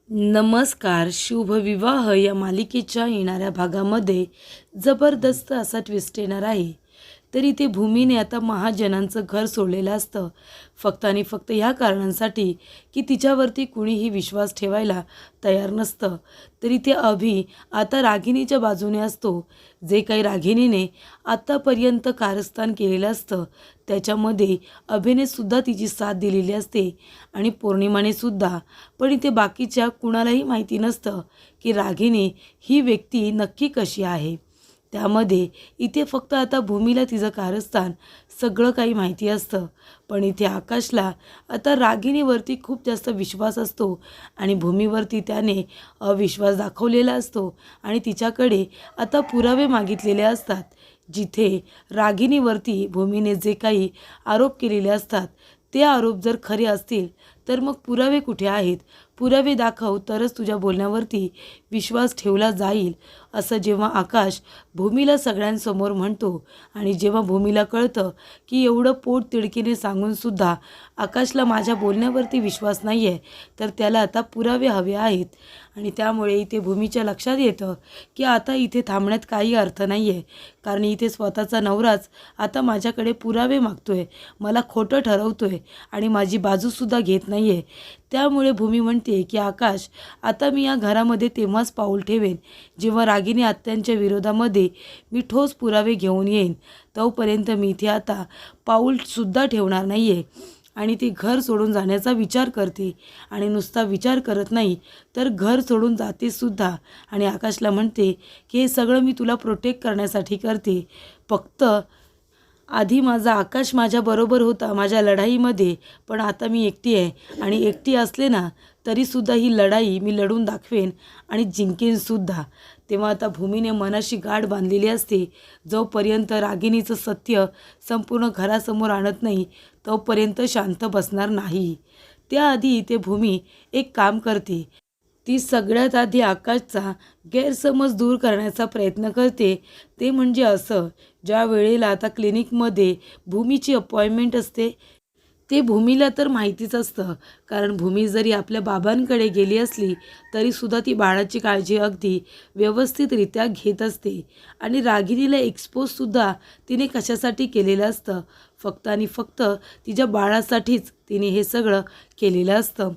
नमस्कार. शुभविवाह या मालिकेच्या येणाऱ्या भागामध्ये जबरदस्त असा ट्विस्ट येणार आहे. तरी ते भूमीने आता महाजनांचं घर सोडलेलं असतं, फक्त आणि फक्त ह्या कारणांसाठी की तिच्यावरती कुणीही विश्वास ठेवायला तयार नसतं. तरी ते अभि आता रागिणीच्या बाजूने असतो. जे काही रागिणीने आत्तापर्यंत कारस्थान केलेलं असतं त्याच्यामध्ये अभिने सुद्धा तिची साथ दिलेली असते आणि पौर्णिमाने सुद्धा. पण इथे बाकीच्या कुणालाही माहिती नसतं की रागिणी ही व्यक्ती नक्की कशी आहे. त्यामध्ये इथे फक्त आता भूमीला तिचं कारस्थान सगळं काही माहिती असतं. पण इथे आकाशला आता रागिणीवरती खूप जास्त विश्वास असतो आणि भूमीवरती त्याने अविश्वास दाखवलेला असतो आणि तिच्याकडे आता पुरावे मागितलेले असतात. जिथे रागिणीवरती भूमीने जे काही आरोप केलेले असतात ते आरोप जर खरे असतील तर मग पुरावे कुठे आहेत, पुरावे दाखव तरच तुझ्या बोलण्यावरती विश्वास ठेवला जाईल, असं जेव्हा आकाश भूमीला सगळ्यांसमोर म्हणतो. आणि जेव्हा भूमीला कळतं की एवढं पोट तिडकीने सांगूनसुद्धा आकाशला माझ्या बोलण्यावरती विश्वास नाही आहे, तर त्याला आता पुरावे हवे आहेत. आणि त्यामुळे इथे भूमीच्या लक्षात येतं की आता इथे थांबण्यात काही अर्थ नाही आहे, कारण इथे स्वतःचा नवराच आता माझ्याकडे पुरावे मागतोय, मला खोटं ठरवतोय आणि माझी बाजूसुद्धा घेत नाही आहे. त्यामुळे भूमी म्हणते की आकाश, आता मी या घरामध्ये तेव्हाच पाऊल ठेवेन जेव्हा रागिणी आत्यांच्या विरोधामध्ये मी ठोस पुरावे घेऊन येईन. तोपर्यंत मी इथे आता पाऊलसुद्धा ठेवणार नाही आहे. आणि ती घर सोडून जाण्याचा विचार करते आणि नुसता विचार करत नाही तर घर सोडून जातेसुद्धा. आणि आकाशला म्हणते की हे सगळं मी तुला प्रोटेक्ट करण्यासाठी करते. फक्त आधी माझा आकाश माझ्याबरोबर होता माझ्या लढाईमध्ये, पण आता मी एकटी आहे आणि एकटी असले ना तरीसुद्धा ही लढाई मी लढून दाखवेन आणि जिंकेनसुद्धा. तेव्हा आता भूमीने मनाशी गाठ बांधलेली असते. जोपर्यंत रागिणीचं सत्य संपूर्ण घरासमोर आणत नाही तोपर्यंत शांत बसणार नाही. त्याआधी इथे भूमी एक काम करते. ती सगळ्यात आधी आकाशचा गैरसमज दूर करण्याचा प्रयत्न करते. ते म्हणजे असं, ज्या वेळेला आता क्लिनिकमध्ये भूमीची अपॉइंटमेंट असते ते भूमीला तर माहितीच असतं, कारण भूमी जरी आपल्या बाबांकडे गेली असली तरीसुद्धा ती बाळाची काळजी अगदी व्यवस्थितरित्या घेत असते. आणि रागिणीला एक्सपोजसुद्धा तिने कशासाठी केलेलं असतं, फक्त आणि फक्त तिच्या बाळासाठीच तिने हे सगळं केलेलं असतं.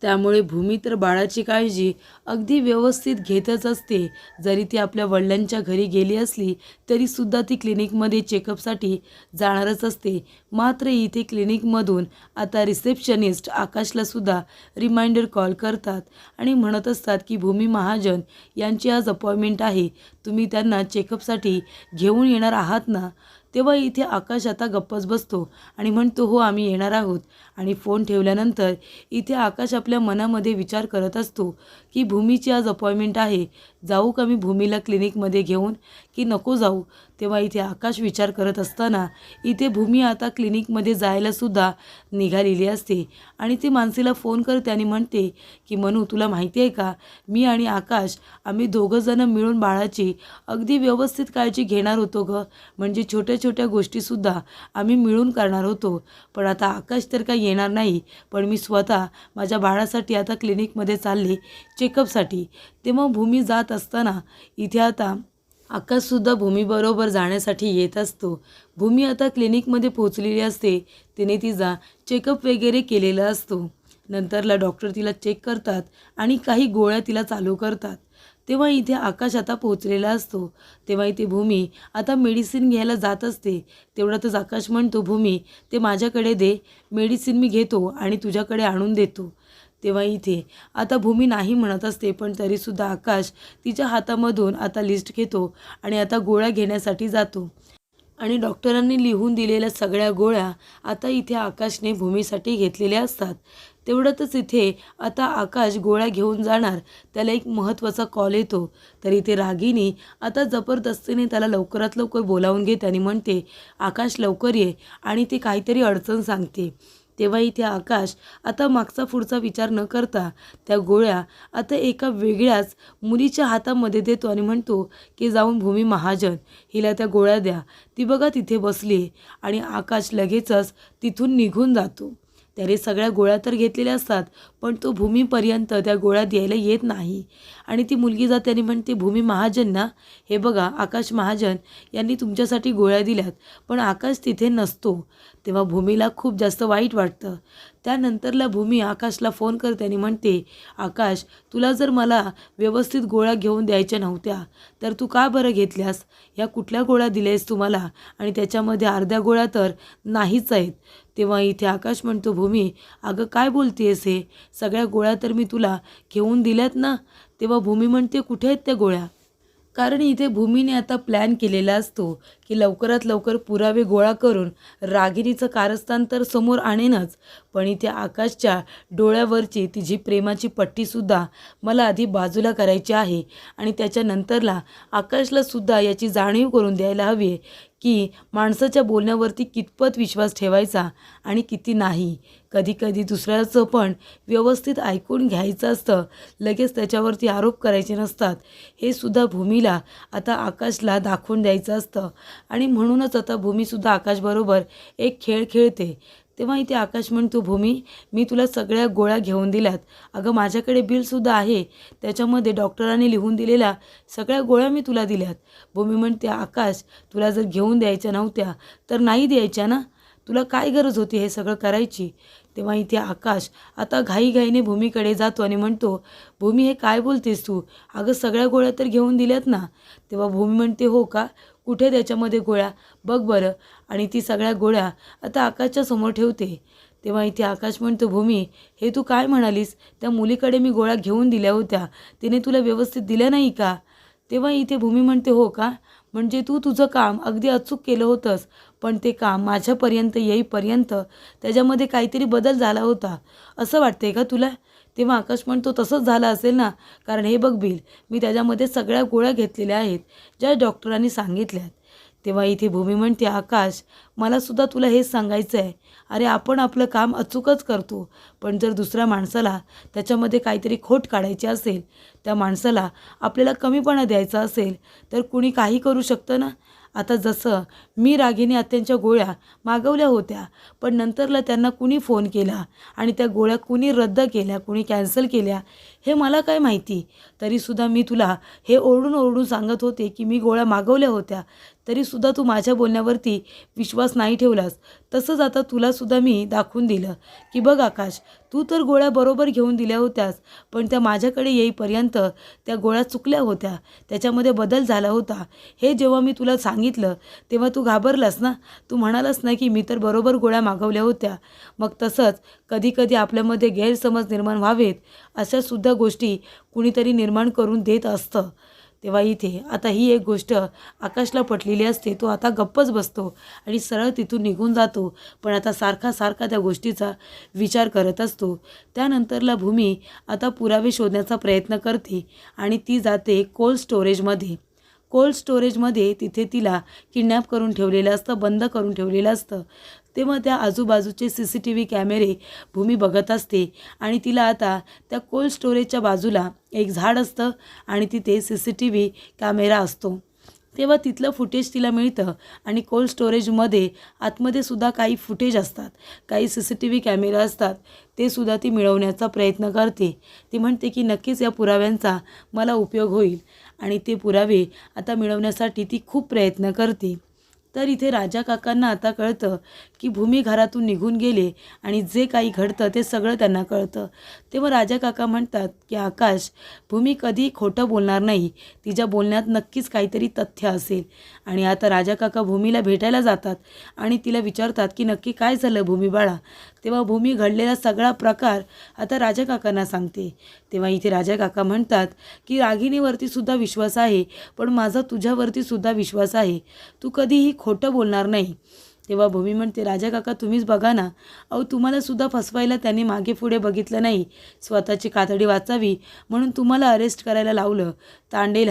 त्यामुळे भूमी तर बाळाची काळजी अगदी व्यवस्थित घेतच असते. जरी ती आपल्या वडिलांच्या घरी गेली असली तरीसुद्धा ती क्लिनिकमध्ये चेकअपसाठी जाणारच असते. मात्र इथे क्लिनिकमधून आता रिसेप्शनिस्ट आकाशलासुद्धा रिमाइंडर कॉल करतात आणि म्हणत असतात की भूमी महाजन यांची आज अपॉइंटमेंट आहे, तुम्ही त्यांना चेकअपसाठी घेऊन येणार आहात ना. तेव्हा इथे आकाश आता गप्पच बसतो आणि म्हणतो हो आम्ही येणार आहोत. आणि फोन ठेवल्यानंतर इथे आकाश आपल्या मनामध्ये विचार करत असतो की भूमीची आज अपॉइंटमेंट आहे, जाऊ का मी भूमीला क्लिनिकमध्ये घेऊन की नको जाऊ. तेव्हा इथे आकाश विचार करत असताना इथे भूमी आता क्लिनिकमध्ये जायलासुद्धा निघालेली असते. आणि ती मानसीला फोन करते आणि म्हणते की मनू, तुला माहिती आहे का, मी आणि आकाश आम्ही दोघंजणं मिळून बाळाची अगदी व्यवस्थित काळजी घेणार होतो गं, म्हणजे छोट्या छोट्या गोष्टीसुद्धा आम्ही मिळून करणार होतो. पण आता आकाश तर काही येणार नाही, पण मी स्वतः माझ्या बाळासाठी आता क्लिनिकमध्ये चालले चेकअपसाठी. तेव्हा भूमी जात असताना इथे आता आकाशसुद्धा भूमीबरोबर जाण्यासाठी येत असतो. भूमी आता क्लिनिकमध्ये पोहोचलेली असते. तिने तिचा चेकअप वगैरे केलेला असतो. नंतरला डॉक्टर तिला चेक करतात आणि काही गोळ्या तिला चालू करतात. तेव्हा इथे आकाश आता पोहोचलेला असतो. तेव्हा इथे भूमी आता मेडिसिन घ्यायला जात असते. तेवढ्यातच आकाश म्हणतो, भूमी ते माझ्याकडे दे, मेडिसिन मी घेतो आणि तुझ्याकडे आणून देतो. तेव्हा इथे आता भूमी नाही म्हणत असते, पण तरीसुद्धा आकाश तिच्या हातामधून आता लिस्ट घेतो आणि आता गोळ्या घेण्यासाठी जातो. आणि डॉक्टरांनी लिहून दिलेल्या सगळ्या गोळ्या आता इथे आकाशने भूमीसाठी घेतलेल्या असतात. तेवढ्यातच इथे आता आकाश गोळ्या घेऊन जाणार, त्याला एक महत्त्वाचा कॉल येतो. तर इथे रागिणी आता जबरदस्तीने त्याला लवकरात लवकर बोलावून घेते आणि म्हणते आकाश लवकर ये, आणि ती काहीतरी अडचण सांगते. तेव्हा इथे आकाश आता मागचा पुढचा विचार न करता त्या गोळ्या आता एका वेगळ्याच मुलीच्या हातामध्ये देतो आणि म्हणतो की जाऊन भूमी महाजन हिला त्या गोळ्या द्या, ती बघा तिथे बसली. आणि आकाश लगेचच तिथून निघून जातो. त्याने सगळ्या गोळ्या तर घेतलेल्या असतात, पण तो भूमीपर्यंत त्या गोळ्या द्यायला येत नाही. आणि ती मुलगी जाते आणि म्हणते, भूमी महाजन ना, हे बघा आकाश महाजन यांनी तुमच्यासाठी गोळ्या दिल्यात, पण आकाश तिथे नसतो. तेव्हा भूमीला खूप जास्त वाईट वाटतं. त्यानंतरला भूमी आकाशला फोन करते आणि म्हणते, आकाश, तुला जर मला व्यवस्थित गोळ्या घेऊन द्यायच्या नव्हत्या तर तू का बरं घेतल्यास? ह्या कुठल्या गोळ्या दिल्यास तुम्हाला? आणि त्याच्यामध्ये अर्ध्या गोळ्या तर नाहीच आहेत. तेव्हा इथे आकाश म्हणतो, भूमी अगं काय बोलतेस हे? सगळ्या गोळ्या तर मी तुला घेऊन दिल्यात ना. तेव्हा भूमी म्हणते, कुठे आहेत त्या गोळ्या? कारण इथे भूमीने आता प्लॅन केलेला असतो की लवकरात लवकर पुरावे गोळा करून रागिणीचं कारस्थान तर समोर आणेनच, पण इथे आकाशच्या डोळ्यावरची तिची प्रेमाची पट्टीसुद्धा मला आधी बाजूला करायची आहे. आणि त्याच्यानंतरला आकाशला सुद्धा याची जाणीव करून द्यायला हवी की माणसाच्या बोलण्यावरती कितपत विश्वास ठेवायचा आणि किती नाही. कधीकधी दुसऱ्याचं पण व्यवस्थित ऐकून घ्यायचं असतं, लगेच त्याच्यावरती आरोप करायचे नसतात. हे सुद्धा भूमीला आता आकाशला दाखवून द्यायचं असतं. आणि म्हणूनच आता भूमीसुद्धा आकाशबरोबर एक खेळ खेळते. तेव्हा इथे आकाश म्हणतो, भूमी मी तुला सगळ्या गोळ्या घेऊन दिल्यात. अगं माझ्याकडे बिलसुद्धा आहे, त्याच्यामध्ये डॉक्टरांनी लिहून दिलेल्या सगळ्या गोळ्या मी तुला दिल्यात. भूमी म्हणते, आकाश तुला जर घेऊन द्यायच्या नव्हत्या तर नाही द्यायच्या ना, तुला काय गरज होती हे सगळं करायची? तेव्हा इथे आकाश आता घाईघाईने भूमीकडे जातो आणि म्हणतो, भूमी हे काय बोलतेस तू? अगं सगळ्या गोळ्या तर घेऊन दिल्यात ना. तेव्हा भूमी म्हणते, हो का, कुठे त्याच्यामध्ये गोळ्या बघ बरं. आणि ती सगळ्या गोळ्या आता आकाशच्या समोर ठेवते. तेव्हा इथे आकाश म्हणतो, भूमी हे तू काय म्हणालीस? त्या मुलीकडे मी गोळ्या घेऊन दिल्या होत्या, तिने तुला व्यवस्थित दिल्या नाही का? तेव्हा इथे भूमी म्हणते, हो का, म्हणजे तू तुझं काम अगदी अचूक केलं होतंस, पण ते काम माझ्यापर्यंत येईपर्यंत त्याच्यामध्ये काहीतरी बदल झाला होता, असं वाटतंय का तुला? तेव्हा आकाश म्हणतो, तसंच झालं असेल ना, कारण हे बघ बिल, मी त्याच्यामध्ये सगळ्या गोळ्या घेतलेल्या आहेत ज्या डॉक्टरांनी सांगितल्यात. तेव्हा इथे भूमी म्हणते, आकाश मलासुद्धा तुला हेच सांगायचं आहे. अरे आपण आपलं काम अचूकच करतो, पण जर दुसऱ्या माणसाला त्याच्यामध्ये काहीतरी खोट काढायची असेल, त्या माणसाला आपल्याला कमीपणा द्यायचा असेल, तर कुणी काही करू शकतं ना. आता जसं मी रागिनी आत्यांच्या गोळ्या मागवल्या होत्या, पण नंतरला त्यांना कुणी फोन केला आणि त्या गोळ्या कुणी रद्द केल्या, कुणी कॅन्सल केल्या हे मला काय माहिती. तरीसुद्धा मी तुला हे ओरडून ओरडून सांगत होते की मी गोळ्या मागवल्या होत्या, तरीसुद्धा तू माझ्या बोलण्यावरती विश्वास नाही ठेवलास. तसंच आता तुलासुद्धा मी दाखवून दिलं की बघ आकाश, तू तर गोळ्या बरोबर घेऊन दिल्या होत्यास, पण त्या माझ्याकडे येईपर्यंत त्या गोळ्या चुकल्या होत्या, त्याच्यामध्ये बदल झाला होता. हे जेव्हा मी तुला सांगितलं तेव्हा तू घाबरलास ना, तू म्हणालास ना की मी तर बरोबर गोळ्या मागवल्या होत्या. मग तसंच कधीकधी आपल्यामध्ये गैरसमज निर्माण व्हावेत अशासुद्धा गोष्टी कुणीतरी निर्माण करून देत असतं. तेव्हा इथे आता ही एक गोष्ट आकाशला पटलेली असते. तो आता गप्पच बसतो आणि सरळ तिथून निघून जातो, पण आता सारखा सारखा त्या गोष्टीचा विचार करत असतो. त्यानंतरला भूमी आता पुरावे शोधण्याचा प्रयत्न करते आणि ती जाते कोल्ड स्टोरेजमध्ये. कोल्ड स्टोरेजमध्ये तिथे तिला किडनॅप करून ठेवलेलं असतं, बंद करून ठेवलेलं असतं. तेव्हा त्या आजूबाजूचे CCTV कॅमेरे भूमी बघत असते आणि तिला आता त्या कोल्ड स्टोरेजच्या बाजूला एक झाड असतं आणि तिथे CCTV कॅमेरा असतो. तेव्हा तिथलं फुटेज तिला मिळतं आणि कोल्ड स्टोरेजमध्ये आतमध्ये सुद्धा काही फुटेज असतात, काही CCTV कॅमेरा असतात, ते सुद्धा ती मिळवण्याचा प्रयत्न करते. ती म्हणते की नक्कीच या पुराव्यांचा मला उपयोग होईल आणि ते पुरावे आता मिळवण्यासाठी ती खूप प्रयत्न करते. तर इथे राजा काकांना आता कळतं की भूमी घरातून निघून गेले आणि जे काही घडतं ते सगळं त्यांना कळतं. तेव्हा राजा काका म्हणतात की आकाश, भूमी कधी खोटं बोलणार नाही, तिच्या बोलण्यात नक्कीच काहीतरी तथ्य असेल. आणि आता राजा काका भूमीला भेटायला जातात आणि तिला विचारतात की नक्की काय झालं भूमी बाळा. तेव्हा भूमी घडलेला सगळा प्रकार आता राजा काकांना सांगते. तेव्हा इथे राजा काका म्हणतात की रागिणीवरती सुद्धा विश्वास आहे, पण माझा तुझ्यावरती सुद्धा विश्वास आहे, तू कधीही खोटं बोलणार नाही. तेव्हा भूमी म्हणते, राजा काका तुम्हीच बघा ना, अहो तुम्हालासुद्धा फसवायला त्यांनी मागे पुढे बघितलं नाही, स्वतःची कातडी वाचावी म्हणून तुम्हाला अरेस्ट करायला लावलं. तांडेल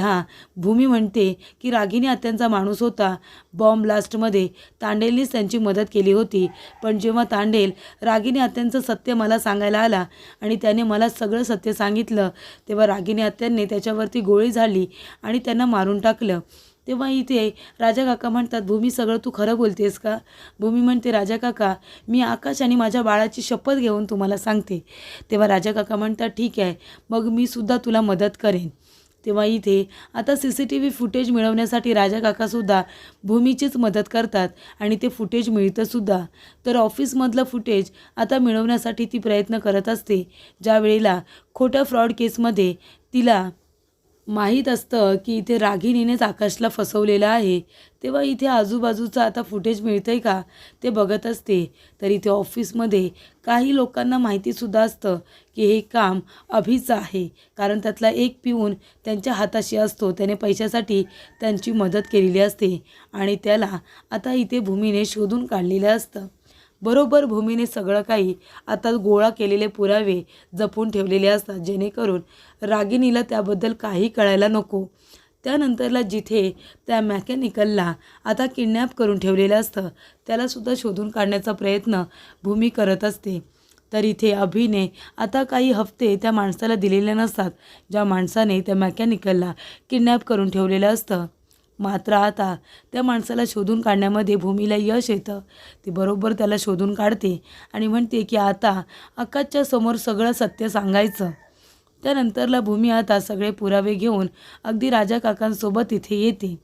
भूमी म्हणते की रागिनी आत्यांचा माणूस होता, बॉम्ब ब्लास्टमध्ये तांडेलनीच त्यांची मदत केली होती. पण जेव्हा तांडेल रागिनी आत्यांचं सत्य मला सांगायला आला आणि त्याने मला सगळं सत्य सांगितलं, तेव्हा रागिनी आत्यांनी त्याच्यावरती गोळी झाडली आणि त्यांना मारून टाकलं. तेव्हा इथे राजा काका म्हणतात, भूमी सगळं तू खरं बोलतेस का? भूमी म्हणते, राजा काका मी आकाश आणि माझ्या बाळाची शपथ घेऊन तुम्हाला सांगते. तेव्हा राजा काका म्हणतात, ठीक आहे, मग मी सुद्धा तुला मदत करेन. तेव्हा इथे आता CCTV फुटेज मिळवण्यासाठी राजा काकासुद्धा भूमीचीच मदत करतात आणि ते फुटेज मिळतंसुद्धा. तर ऑफिसमधलं फुटेज आता मिळवण्यासाठी ती प्रयत्न करत असते. ज्या वेळेला खोट्या फ्रॉड केसमध्ये तिला माहीत असतं की इथे रागिणीनेच आकाशला फसवलेलं आहे, तेव्हा इथे आजूबाजूचं आता फुटेज मिळतं आहे का ते बघत असते. तर इथे ऑफिसमध्ये काही लोकांना माहितीसुद्धा असतं की हे काम अभिचं आहे, कारण त्यातला एक पिऊन त्यांच्या हाताशी असतो, त्याने पैशासाठी त्यांची मदत केलेली असते आणि त्याला आता इथे भूमीने शोधून काढलेलं असतं. बरोबर भूमीने सगळं काही आता गोळा केलेले पुरावे जपून ठेवलेले असतात, जेणेकरून रागिणीला त्याबद्दल काही कळायला नको. त्यानंतरला जिथे त्या मेकॅनिकलला आता किडनॅप करून ठेवलेलं असतं, त्यालासुद्धा शोधून काढण्याचा प्रयत्न भूमी करत असते. तर इथे अभिने आता काही हफ्ते त्या माणसाला दिलेले नसतात, ज्या माणसाने त्या मेकॅनिकलला किडनॅप करून ठेवलेलं असतं. मात्र आता त्या माणसाला शोधून काढण्यामध्ये भूमीला यश येतं. ती बरोबर त्याला शोधून काढते आणि म्हणते की आता आकाशच्या समोर सगळं सत्य सांगायचं. त्यानंतरला भूमी आता सगळे पुरावे घेऊन अगदी राजा काकांसोबत इथे येते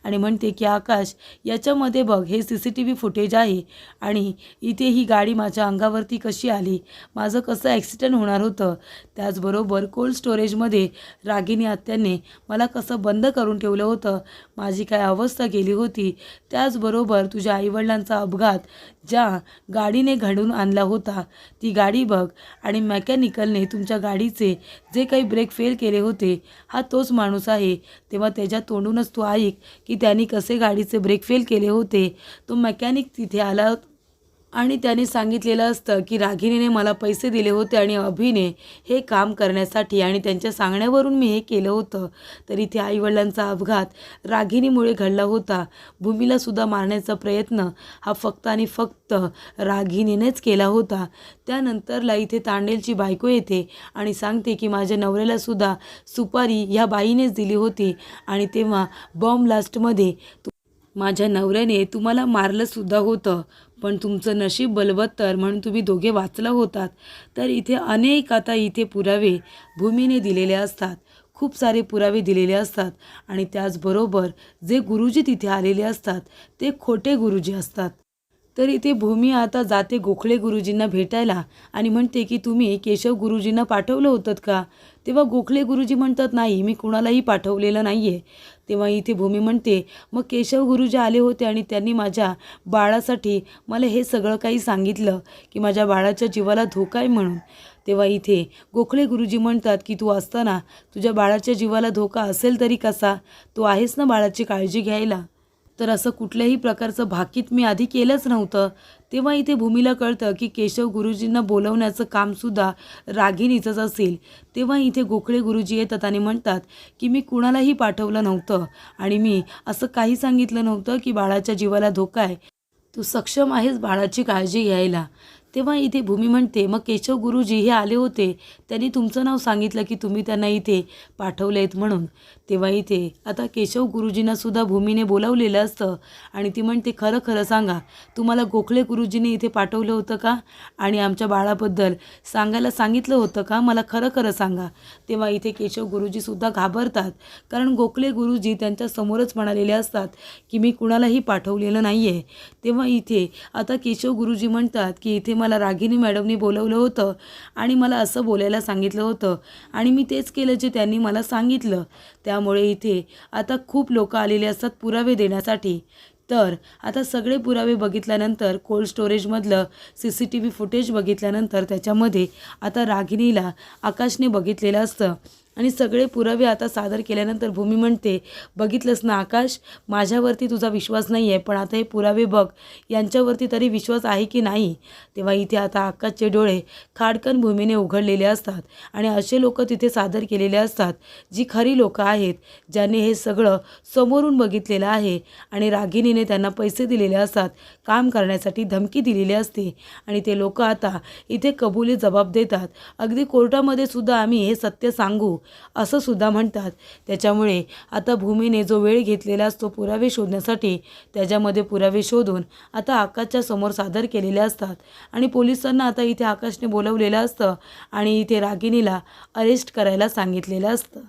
आणि म्हणते की आकाश, याच्यामध्ये बघ, हे CCTV फुटेज आहे आणि इथे ही गाडी माझ्या अंगावरती कशी आली, माझं कसं ॲक्सिडेंट होणार होतं, त्याचबरोबर कोल्ड स्टोरेजमध्ये रागिनी आत्याने मला कसं बंद करून ठेवलं होतं, माझी काय अवस्था केली होती, त्याचबरोबर तुझ्या आईवडिलांचा अपघात ज्या गाडीने घडवून आणला होता ती गाडी बघ, आणि मेकॅनिकलने तुमच्या गाडीचे जे काही ब्रेक फेल केले होते हा तोच माणूस आहे. तेव्हा त्याच्या तोंडूनच तू ऐक की त्यांनी कसे गाडीचे ब्रेक फेल केले होते. तो मेकॅनिक तिथे आला आणि त्याने सांगितलेलं असतं की रागिणीने मला पैसे दिले होते आणि अभिने हे काम करण्यासाठी, आणि त्यांच्या सांगण्यावरून मी हे केलं होतं. तर इथे आईवडिलांचा अपघात रागिणीमुळे घडला होता. भूमीलासुद्धा मारण्याचा प्रयत्न हा फक्त आणि फक्त रागिणीनेच केला होता. त्यानंतरला इथे तांडेलची बायको येते आणि सांगते की माझ्या नवऱ्यालासुद्धा सुपारी ह्या बाईनेच दिली होती आणि तेव्हा बॉम्ब ब्लास्टमध्ये माझ्या नवऱ्याने तुम्हाला मारलंसुद्धा होतं, पण तुमचं नशीब बलवत्तर म्हणून तुम्ही दोघे वाचला होतात. तर इथे अनेक आता इथे पुरावे भूमीने दिलेले असतात, खूप सारे पुरावे दिलेले असतात आणि त्याचबरोबर जे गुरुजी तिथे आलेले असतात ते खोटे गुरुजी असतात. तर इथे भूमी आता जाते गोखले गुरुजींना भेटायला आणि म्हणते की तुम्ही केशव गुरुजींना पाठवलं होतं का? तेव्हा गोखले गुरुजी म्हणतात, नाही, मी कुणालाही पाठवलेलं नाही आहे. तेव्हा इथे भूमी म्हणते, मग केशव गुरुजी आले होते आणि त्यांनी माझ्या बाळासाठी मला हे सगळं काही सांगितलं की माझ्या बाळाच्या जीवाला धोका आहे म्हणून. तेव्हा इथे गोखले गुरुजी म्हणतात की तू असताना तुझ्या बाळाच्या जीवाला धोका असेल तरी कसा, तू आहेस ना बाळाची काळजी घ्यायला. तर असं कुठल्याही प्रकारचं भाकीत मी आधी केलंच नव्हतं. तेव्हा इथे भूमीला कळतं की केशव गुरुजींना बोलवण्याचं कामसुद्धा रागिणीचंच असेल. तेव्हा इथे गोखले गुरुजी येतात आणि म्हणतात की मी कुणालाही पाठवलं नव्हतं आणि मी असं काही सांगितलं नव्हतं की बाळाच्या जीवाला धोका आहे, तू सक्षम आहेस बाळाची काळजी घ्यायला. तेव्हा इथे भूमी म्हणते, मग केशव गुरुजी हे आले होते, त्यांनी तुमचं नाव सांगितलं की तुम्ही त्यांना इथे पाठवले आहेत म्हणून. तेव्हा इथे आता केशव गुरुजींनासुद्धा भूमीने बोलावलेलं असतं आणि ती म्हणते, खरं खरं सांगा, तुम्हाला गोखले गुरुजीने इथे पाठवलं होतं का आणि आमच्या बाळाबद्दल सांगायला सांगितलं होतं का, मला खरं खरं सांगा. तेव्हा इथे केशव गुरुजीसुद्धा घाबरतात, कारण गोखले गुरुजी त्यांच्या समोरच म्हणालेले असतात की मी कुणालाही पाठवलेलं नाही आहे. तेव्हा इथे आता केशव गुरुजी म्हणतात की इथे मला रागिनी मॅडमनी बोलवलं होतं आणि मला असं बोलायला सांगितलं होतं आणि मी तेच केलं जे त्यांनी मला सांगितलं. त्यामुळे इथे आता खूप लोक आलेले असतात पुरावे देण्यासाठी. तर आता सगळे पुरावे बघितल्यानंतर, कोल्ड स्टोरेजमधलं CCTV फुटेज बघितल्यानंतर त्याच्यामध्ये आता रागिणीला आकाशने बघितलेलं असतं आणि सगळे पुरावे आता सादर केल्यानंतर भूमी म्हणते, बघितलंस ना आकाश, माझ्यावरती तुझा विश्वास नाही आहे, पण आता हे पुरावे बघ, यांच्यावरती तरी विश्वास आहे की नाही. तेव्हा इथे आता आकाशचे डोळे खाडकन भूमीने उघडलेले असतात आणि असे लोक तिथे सादर केलेले असतात जी खरी लोकं आहेत, ज्यांनी हे सगळं समोरून बघितलेलं आहे आणि रागिणीने त्यांना पैसे दिलेले असतात, काम करण्यासाठी धमकी दिलेली असते आणि ते लोक आता इथे कबुली जबाब देतात. अगदी कोर्टामध्ये सुद्धा आम्ही हे सत्य सांगू असं सुद्धा म्हणतात. त्याच्यामुळे आता भूमीने जो वेळ घेतलेला असतो पुरावे शोधण्यासाठी, त्याच्यामध्ये पुरावे शोधून आता आकाशच्या समोर सादर केलेले असतात आणि पोलिसांना आता इथे आकाशने बोलवलेलं असतं आणि इथे रागिणीला अरेस्ट करायला सांगितलेलं असतं.